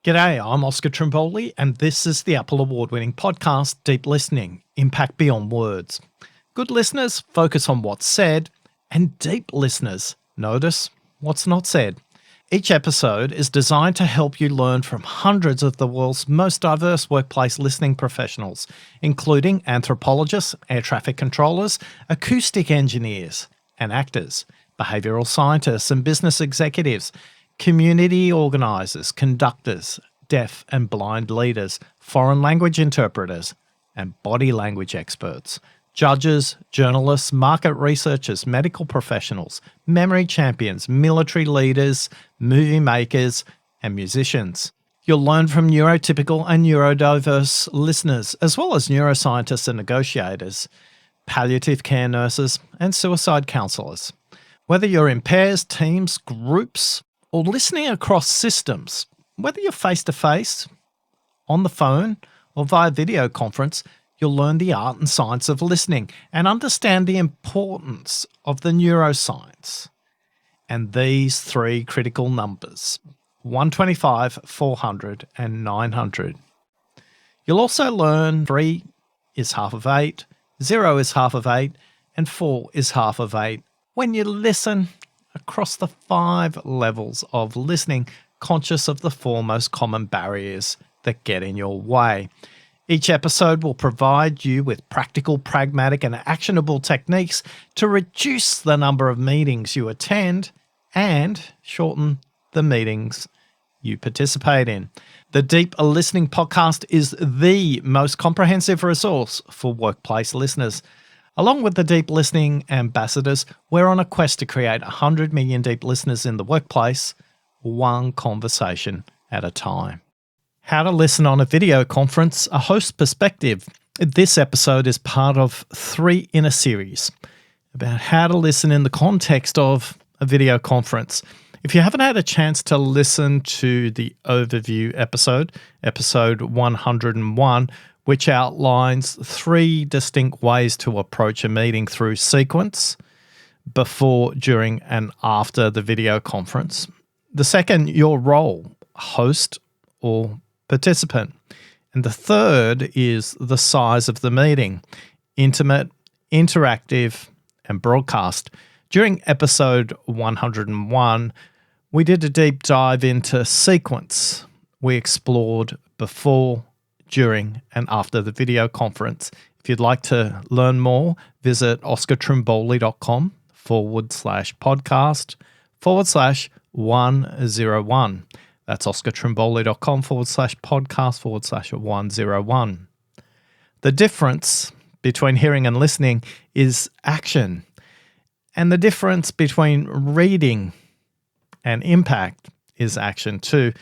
G'day, I'm Oscar Trimboli, and this is the Apple Award-winning podcast, Deep Listening, Impact Beyond Words. Good listeners focus on what's said, and deep listeners notice what's not said. Each episode is designed to help you learn from hundreds of the world's most diverse workplace listening professionals, including anthropologists, air traffic controllers, acoustic engineers and actors, behavioural scientists and business executives, community organisers, conductors, deaf and blind leaders, foreign language interpreters, and body language experts, judges, journalists, market researchers, medical professionals, memory champions, military leaders, movie makers, and musicians. You'll learn from neurotypical and neurodiverse listeners, as well as neuroscientists and negotiators, palliative care nurses, and suicide counsellors. Whether you're in pairs, teams, groups, or listening across systems, whether you're face-to-face, on the phone, or via video conference, you'll learn the art and science of listening and understand the importance of the neuroscience and these three critical numbers, 125, 400, and 900. You'll also learn 3 is half of 8, 0 is half of 8, and 4 is half of 8 when you listen across the 5 levels of listening, conscious of the 4 most common barriers that get in your way. Each episode will provide you with practical, pragmatic, and actionable techniques to reduce the number of meetings you attend and shorten the meetings you participate in. The Deep Listening Podcast is the most comprehensive resource for workplace listeners. Along with the Deep Listening Ambassadors, we're on a quest to create 100 million deep listeners in the workplace, one conversation at a time. How to listen on a video conference, a host perspective. This episode is part of 3 in a series about how to listen in the context of a video conference. If you haven't had a chance to listen to the overview episode, episode 101, which outlines 3 distinct ways to approach a meeting through sequence, before, during, and after the video conference. The second, your role, host or participant. And the third is the size of the meeting, intimate, interactive, and broadcast. During episode 101, we did a deep dive into sequence. We explored before, during, and after the video conference. If you'd like to learn more, visit oscartrimboli.com/podcast/101. That's oscartrimboli.com/podcast/101. The difference between hearing and listening is action. And the difference between reading and impact is action too.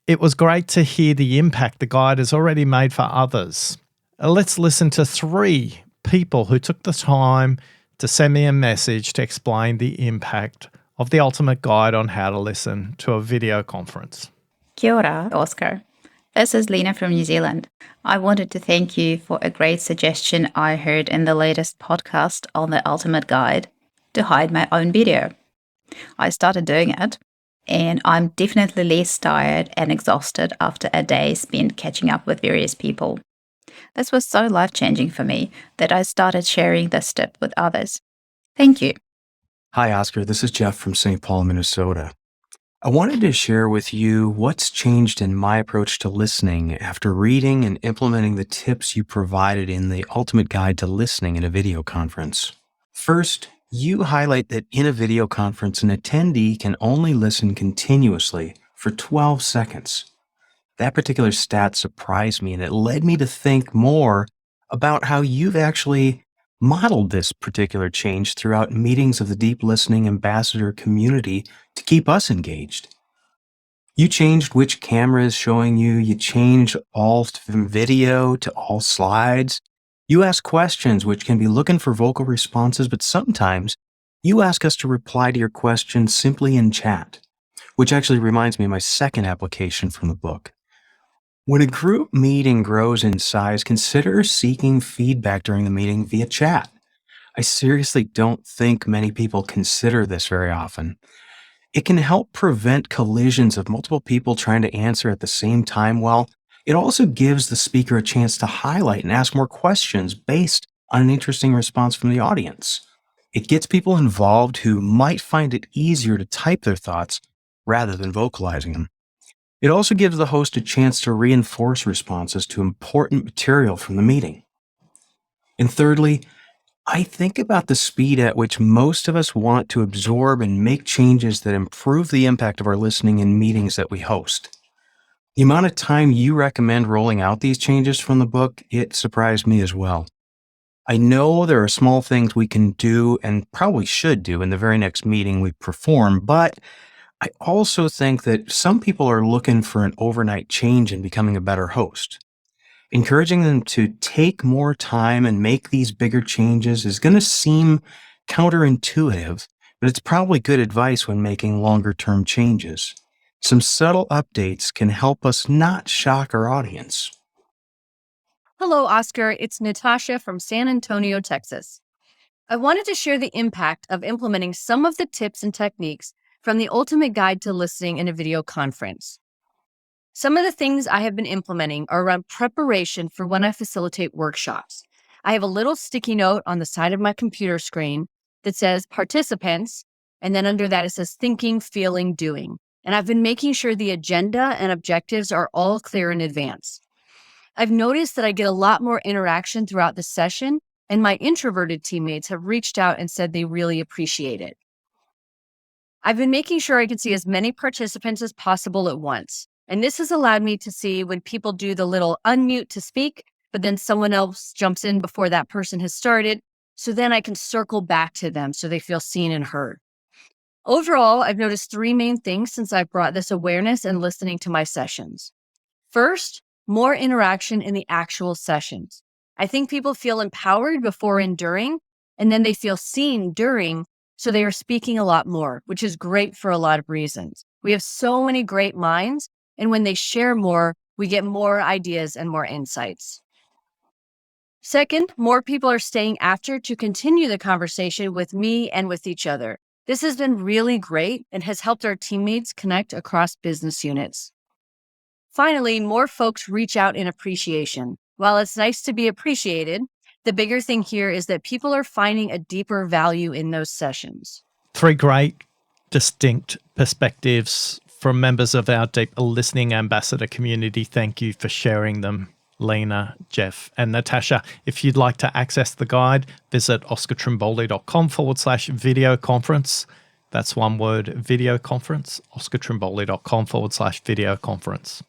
It was great to hear the impact the guide has already made for others. Let's listen to 3 people who took the time to send me a message to explain the impact of the ultimate guide on how to listen to a video conference. Kia ora, Oscar. This is Lena from New Zealand. I wanted to thank you for a great suggestion I heard in the latest podcast on the ultimate guide to hide my own video. I started doing it, and I'm definitely less tired and exhausted after a day spent catching up with various people. This was so life-changing for me that I started sharing this tip with others. Thank you. Hi, Oscar. This is Jeff from St. Paul, Minnesota. I wanted to share with you what's changed in my approach to listening after reading and implementing the tips you provided in the Ultimate Guide to Listening in a Video Conference. First, you highlight that in a video conference, an attendee can only listen continuously for 12 seconds. That particular stat surprised me, and it led me to think more about how you've actually modeled this particular change throughout meetings of the Deep Listening Ambassador community to keep us engaged. You changed which camera is showing you. You changed all from video to all slides. You ask questions, which can be looking for vocal responses, but sometimes you ask us to reply to your questions simply in chat, which actually reminds me of my second application from the book. When a group meeting grows in size, consider seeking feedback during the meeting via chat. I seriously don't think many people consider this very often. It can help prevent collisions of multiple people trying to answer at the same time. Well, it also gives the speaker a chance to highlight and ask more questions based on an interesting response from the audience. It gets people involved who might find it easier to type their thoughts rather than vocalizing them. It also gives the host a chance to reinforce responses to important material from the meeting. And thirdly, I think about the speed at which most of us want to absorb and make changes that improve the impact of our listening in meetings that we host. The amount of time you recommend rolling out these changes from the book, it surprised me as well. I know there are small things we can do and probably should do in the very next meeting we perform, but I also think that some people are looking for an overnight change in becoming a better host. Encouraging them to take more time and make these bigger changes is going to seem counterintuitive, but it's probably good advice when making longer-term changes. Some subtle updates can help us not shock our audience. Hello, Oscar. It's Natasha from San Antonio, Texas. I wanted to share the impact of implementing some of the tips and techniques from the Ultimate Guide to Listening in a Video Conference. Some of the things I have been implementing are around preparation for when I facilitate workshops. I have a little sticky note on the side of my computer screen that says participants, and then under that it says thinking, feeling, doing. And I've been making sure the agenda and objectives are all clear in advance. I've noticed that I get a lot more interaction throughout the session, and my introverted teammates have reached out and said they really appreciate it. I've been making sure I can see as many participants as possible at once, and this has allowed me to see when people do the little unmute to speak, but then someone else jumps in before that person has started, so then I can circle back to them so they feel seen and heard. Overall, I've noticed three main things since I've brought this awareness and listening to my sessions. First, more interaction in the actual sessions. I think people feel empowered before and during, and then they feel seen during, so they are speaking a lot more, which is great for a lot of reasons. We have so many great minds, and when they share more, we get more ideas and more insights. Second, more people are staying after to continue the conversation with me and with each other. This has been really great and has helped our teammates connect across business units. Finally, more folks reach out in appreciation. While it's nice to be appreciated, the bigger thing here is that people are finding a deeper value in those sessions. Three great, distinct perspectives from members of our Deep Listening Ambassador community. Thank you for sharing them, Lena, Jeff, and Natasha. If you'd like to access the guide, visit oscartrimboli.com/video conference. That's one word, video conference, oscartrimboli.com/video conference.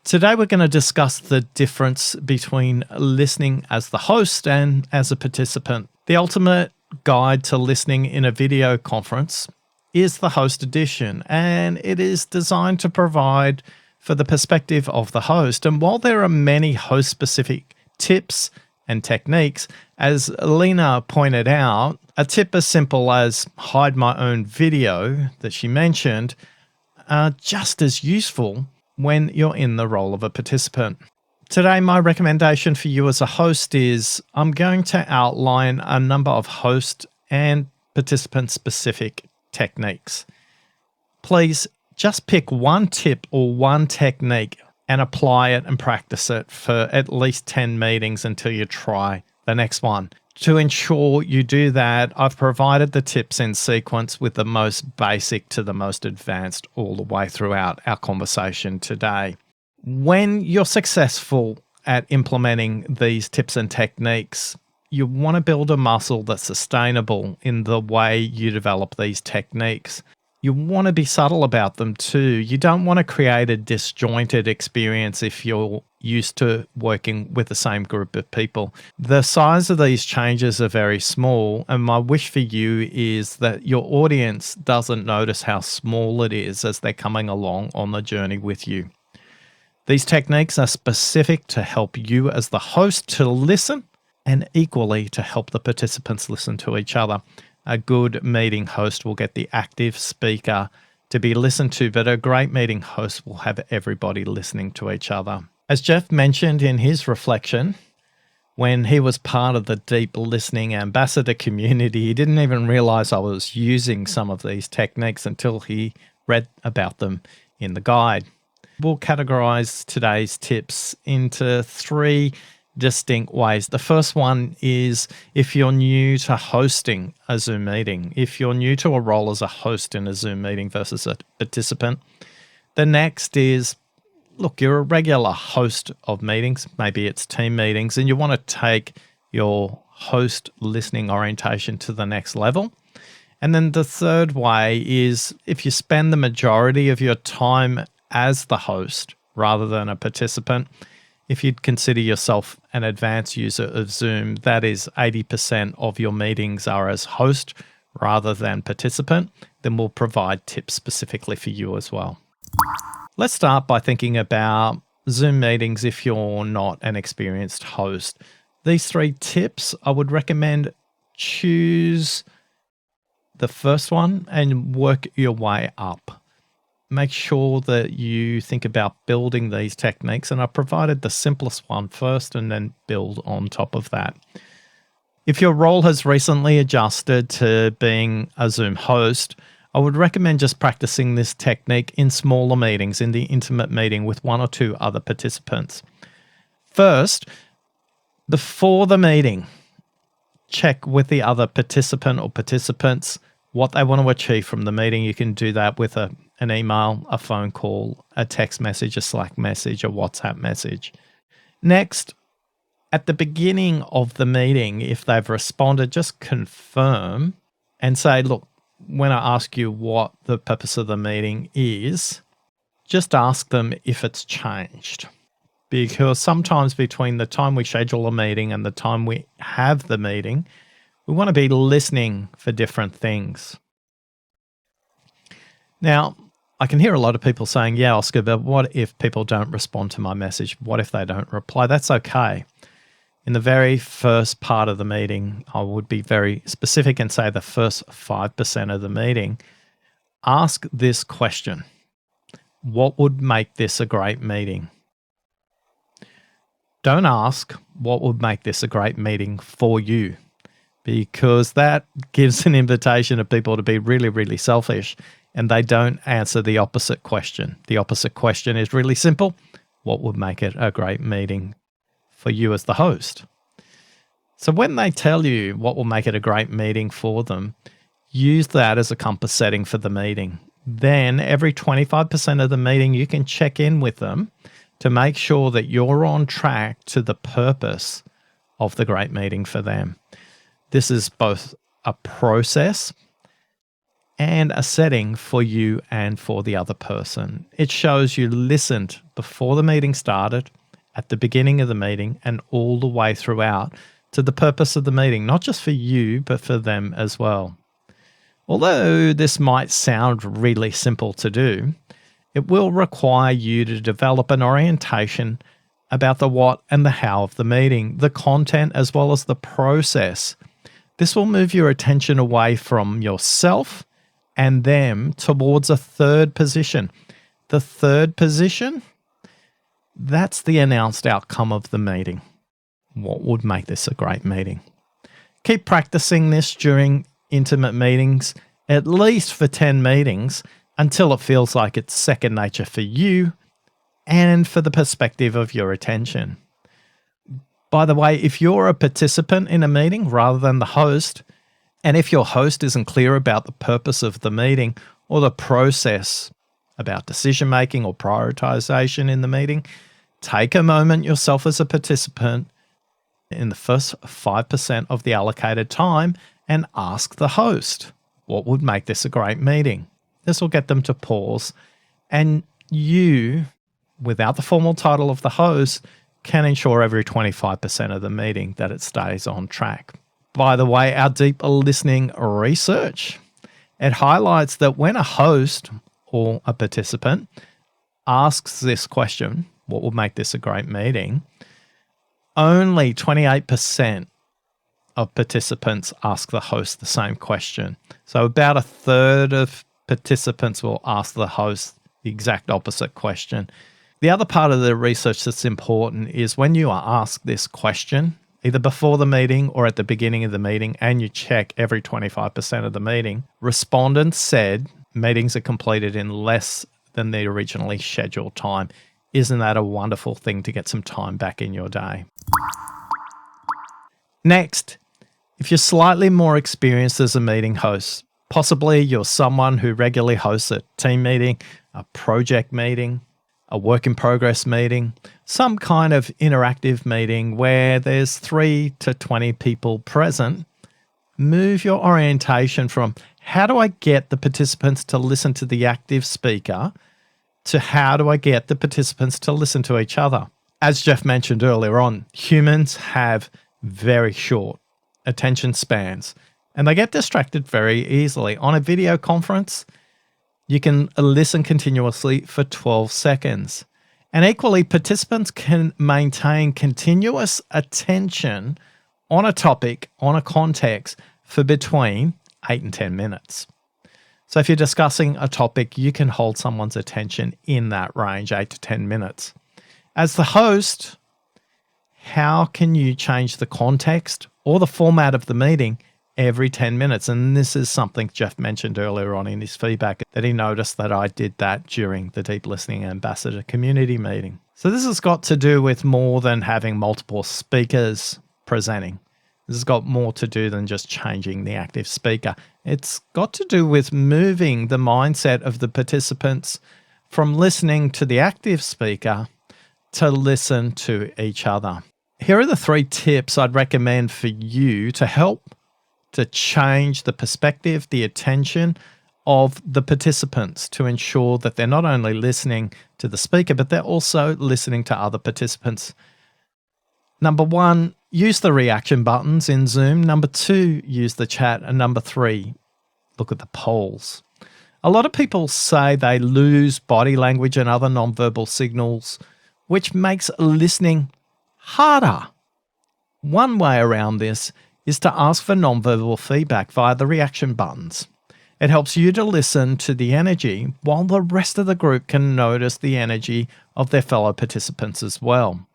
Today, we're going to discuss the difference between listening as the host and as a participant. The Ultimate Guide to Listening in a Video Conference is the host edition, and it is designed to provide for the perspective of the host. And while there are many host-specific tips and techniques, as Lena pointed out, a tip as simple as hide my own video that she mentioned are just as useful when you're in the role of a participant. Today, my recommendation for you as a host is I'm going to outline a number of host and participant-specific techniques. Please just pick one tip or one technique and apply it and practice it for at least 10 meetings until you try the next one. To ensure you do that, I've provided the tips in sequence with the most basic to the most advanced all the way throughout our conversation today. When you're successful at implementing these tips and techniques, you want to build a muscle that's sustainable in the way you develop these techniques. You want to be subtle about them too. You don't want to create a disjointed experience if you're used to working with the same group of people. The size of these changes are very small, and my wish for you is that your audience doesn't notice how small it is as they're coming along on the journey with you. These techniques are specific to help you as the host to listen and equally to help the participants listen to each other. A good meeting host will get the active speaker to be listened to, but a great meeting host will have everybody listening to each other. As Jeff mentioned in his reflection, when he was part of the Deep Listening Ambassador community, he didn't even realize I was using some of these techniques until he read about them in the guide. We'll categorize today's tips into 3 distinct ways. The first one is if you're new to hosting a Zoom meeting, if you're new to a role as a host in a Zoom meeting versus a participant. The next is, look, you're a regular host of meetings, maybe it's team meetings, and you want to take your host listening orientation to the next level. And then the third way is if you spend the majority of your time as the host rather than a participant, if you'd consider yourself an advanced user of Zoom, that is 80% of your meetings are as host rather than participant, then we'll provide tips specifically for you as well. Let's start by thinking about Zoom meetings if you're not an experienced host. These 3 tips, I would recommend choose the first one and work your way up. Make sure that you think about building these techniques, and I provided the simplest one first and then build on top of that. If your role has recently adjusted to being a Zoom host, I would recommend just practicing this technique in smaller meetings, in the intimate meeting with 1 or 2 other participants. First, before the meeting, check with the other participant or participants what they want to achieve from the meeting. You can do that with an email, a phone call, a text message, a Slack message, a WhatsApp message. Next, at the beginning of the meeting, if they've responded, just confirm and say, look, when I ask you what the purpose of the meeting is, just ask them if it's changed. Because sometimes between the time we schedule a meeting and the time we have the meeting, we want to be listening for different things. Now, I can hear a lot of people saying, yeah, Oscar, but what if people don't respond to my message? What if they don't reply? That's okay. In the very first part of the meeting, I would be very specific and say the first 5% of the meeting, ask this question: what would make this a great meeting? Don't ask what would make this a great meeting for you, because that gives an invitation to people to be really, really selfish, and they don't answer the opposite question. The opposite question is really simple: what would make it a great meeting for you as the host? So when they tell you what will make it a great meeting for them, use that as a compass setting for the meeting. Then every 25% of the meeting, you can check in with them to make sure that you're on track to the purpose of the great meeting for them. This is both a process and a setting for you and for the other person. It shows you listened before the meeting started, at the beginning of the meeting, and all the way throughout to the purpose of the meeting, not just for you, but for them as well. Although this might sound really simple to do, it will require you to develop an orientation about the what and the how of the meeting, the content as well as the process. This will move your attention away from yourself and them towards a third position. The third position, that's the announced outcome of the meeting. What would make this a great meeting? Keep practicing this during intimate meetings, at least for 10 meetings, until it feels like it's second nature for you and for the perspective of your attention. By the way, if you're a participant in a meeting rather than the host, and if your host isn't clear about the purpose of the meeting or the process about decision-making or prioritization in the meeting, take a moment yourself as a participant in the first 5% of the allocated time and ask the host, what would make this a great meeting? This will get them to pause, and you, without the formal title of the host, can ensure every 25% of the meeting that it stays on track. By the way, our deep listening research, it highlights that when a host or a participant asks this question, what will make this a great meeting, only 28% of participants ask the host the same question. So about a third of participants will ask the host the exact opposite question. The other part of the research that's important is when you are asked this question, either before the meeting or at the beginning of the meeting, and you check every 25% of the meeting, respondents said Meetings are completed in less than the originally scheduled time. Isn't that a wonderful thing to get some time back in your day? Next, if you're slightly more experienced as a meeting host, possibly you're someone who regularly hosts a team meeting, a project meeting, a work in progress meeting, some kind of interactive meeting where there's 3 to 20 people present, move your orientation from how do I get the participants to listen to the active speaker to how do I get the participants to listen to each other. As Jeff mentioned earlier on, humans have very short attention spans and they get distracted very easily. On a video conference, you can listen continuously for 12 seconds. And equally, participants can maintain continuous attention on a topic, on a context, for between 8 and 10 minutes. So if you're discussing a topic, you can hold someone's attention in that range, 8 to 10 minutes. As the host, how can you change the context or the format of the meeting every 10 minutes? And this is something Jeff mentioned earlier on in his feedback, that he noticed that I did that during the Deep Listening Ambassador community meeting. So this has got to do with more than having multiple speakers presenting. This has got more to do than just changing the active speaker. It's got to do with moving the mindset of the participants from listening to the active speaker to listen to each other. Here are the 3 tips I'd recommend for you to help to change the perspective, the attention of the participants to ensure that they're not only listening to the speaker, but they're also listening to other participants. Number 1, use the reaction buttons in Zoom. Number 2, use the chat. And number 3, look at the polls. A lot of people say they lose body language and other nonverbal signals, which makes listening harder. One way around this is to ask for nonverbal feedback via the reaction buttons. It helps you to listen to the energy while the rest of the group can notice the energy of their fellow participants as well.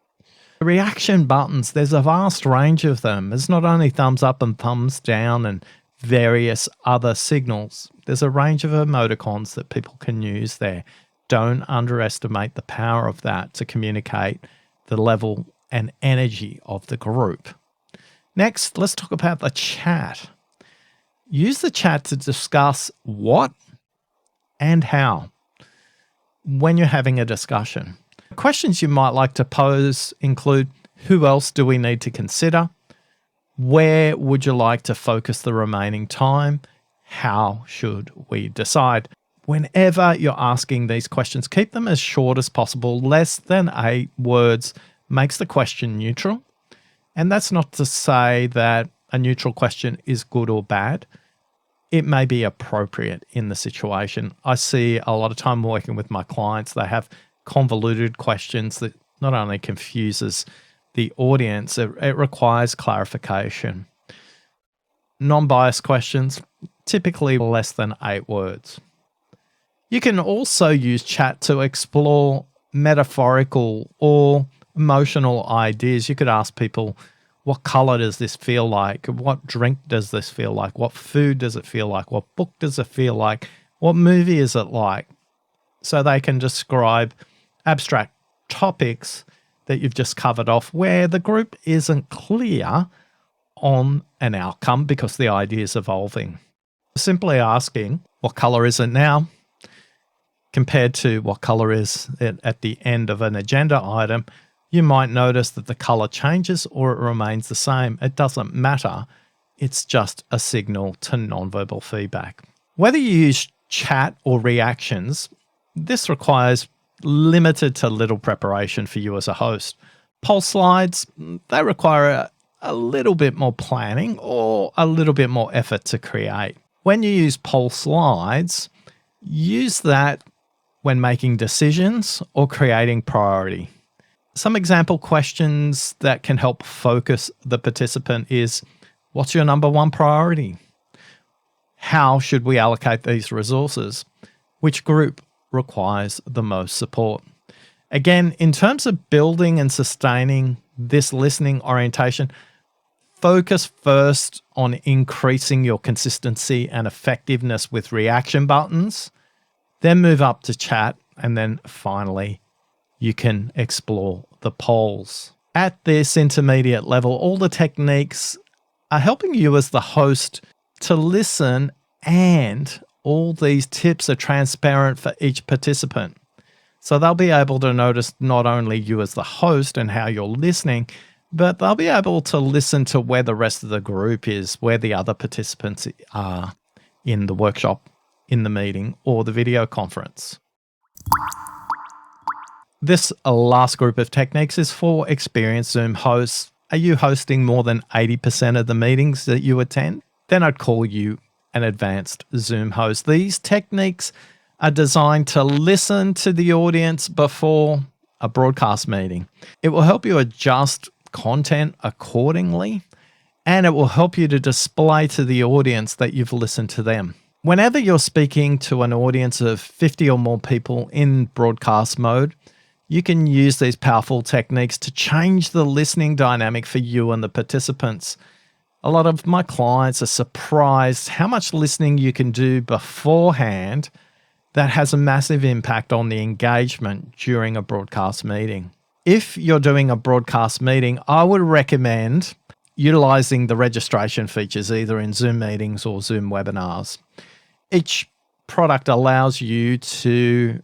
The reaction buttons, there's a vast range of them. There's not only thumbs up and thumbs down and various other signals. There's a range of emoticons that people can use there. Don't underestimate the power of that to communicate the level and energy of the group. Next, let's talk about the chat. Use the chat to discuss what and how when you're having a discussion. Questions you might like to pose include, who else do we need to consider? Where would you like to focus the remaining time? How should we decide? Whenever you're asking these questions, keep them as short as possible. Less than 8 words makes the question neutral. And that's not to say that a neutral question is good or bad. It may be appropriate in the situation. I see a lot of time working with my clients, they have convoluted questions that not only confuses the audience, it requires clarification. Non-biased questions, typically less than 8 words. You can also use chat to explore metaphorical or emotional ideas. You could ask people, what color does this feel like? What drink does this feel like? What food does it feel like? What book does it feel like? What movie is it like? So they can describe abstract topics that you've just covered off where the group isn't clear on an outcome because the idea is evolving. Simply asking, what color is it now? Compared to what color is it at the end of an agenda item, you might notice that the color changes or it remains the same. It doesn't matter. It's just a signal to nonverbal feedback. Whether you use chat or reactions, this requires limited to little preparation for you as a host. Poll slides, they require a little bit more planning or a little bit more effort to create. When you use poll slides, use that when making decisions or creating priority. Some example questions that can help focus the participant is, what's your number 1 priority? How should we allocate these resources? Which group requires the most support? Again, in terms of building and sustaining this listening orientation, focus first on increasing your consistency and effectiveness with reaction buttons, then move up to chat, and then finally, you can explore the polls. At this intermediate level, all the techniques are helping you as the host to listen, and all these tips are transparent for each participant. So they'll be able to notice not only you as the host and how you're listening, but they'll be able to listen to where the rest of the group is, where the other participants are in the workshop, in the meeting, or the video conference. This last group of techniques is for experienced Zoom hosts. Are you hosting more than 80% of the meetings that you attend? Then I'd call you an advanced Zoom host. These techniques are designed to listen to the audience before a broadcast meeting. It will help you adjust content accordingly, and it will help you to display to the audience that you've listened to them. Whenever you're speaking to an audience of 50 or more people in broadcast mode, you can use these powerful techniques to change the listening dynamic for you and the participants. A lot of my clients are surprised how much listening you can do beforehand that has a massive impact on the engagement during a broadcast meeting. If you're doing a broadcast meeting, I would recommend utilizing the registration features either in Zoom meetings or Zoom webinars. Each product allows you to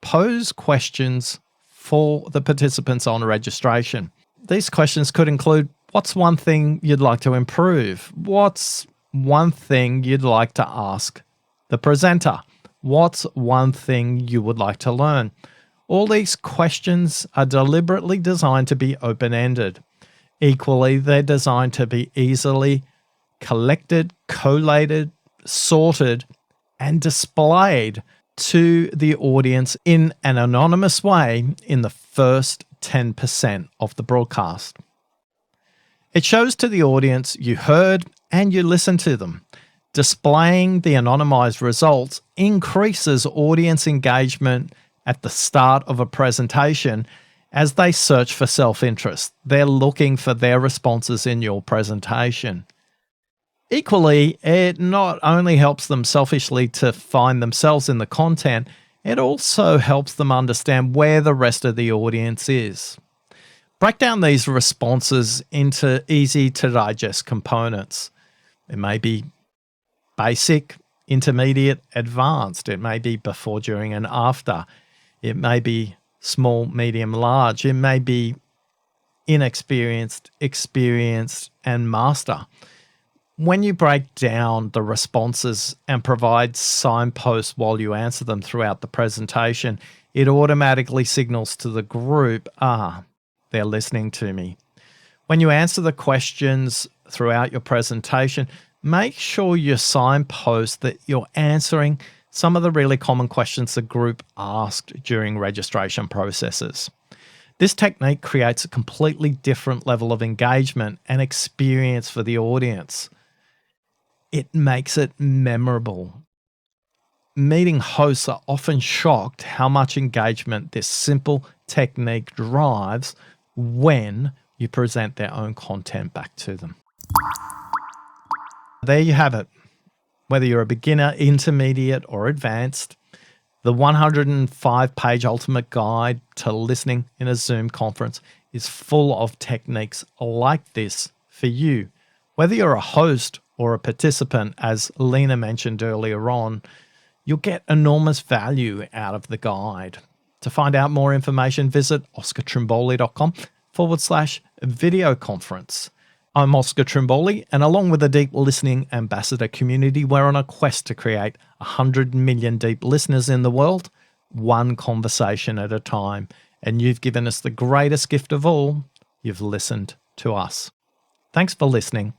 pose questions for the participants on registration. These questions could include, what's one thing you'd like to improve? What's one thing you'd like to ask the presenter? What's one thing you would like to learn? All these questions are deliberately designed to be open-ended. Equally, they're designed to be easily collected, collated, sorted, and displayed to the audience in an anonymous way in the first 10% of the broadcast. It shows to the audience you heard and you listened to them. Displaying the anonymized results increases audience engagement at the start of a presentation as they search for self-interest. They're looking for their responses in your presentation. Equally, it not only helps them selfishly to find themselves in the content, it also helps them understand where the rest of the audience is. Break down these responses into easy to digest components. It may be basic, intermediate, advanced. It may be before, during, and after. It may be small, medium, large. It may be inexperienced, experienced, and master. When you break down the responses and provide signposts while you answer them throughout the presentation, it automatically signals to the group, they're listening to me. When you answer the questions throughout your presentation, make sure you signpost that you're answering some of the really common questions the group asked during registration processes. This technique creates a completely different level of engagement and experience for the audience. It makes it memorable. Meeting hosts are often shocked how much engagement this simple technique drives when you present their own content back to them. There you have it. Whether you're a beginner, intermediate, or advanced, the 105-page ultimate guide to listening in a Zoom conference is full of techniques like this for you. Whether you're a host or a participant, as Lena mentioned earlier on, you'll get enormous value out of the guide. To find out more information, visit oscartrimboli.com/video conference. I'm Oscar Trimboli, and along with the Deep Listening Ambassador community, we're on a quest to create 100 million deep listeners in the world, one conversation at a time. And you've given us the greatest gift of all. You've listened to us. Thanks for listening.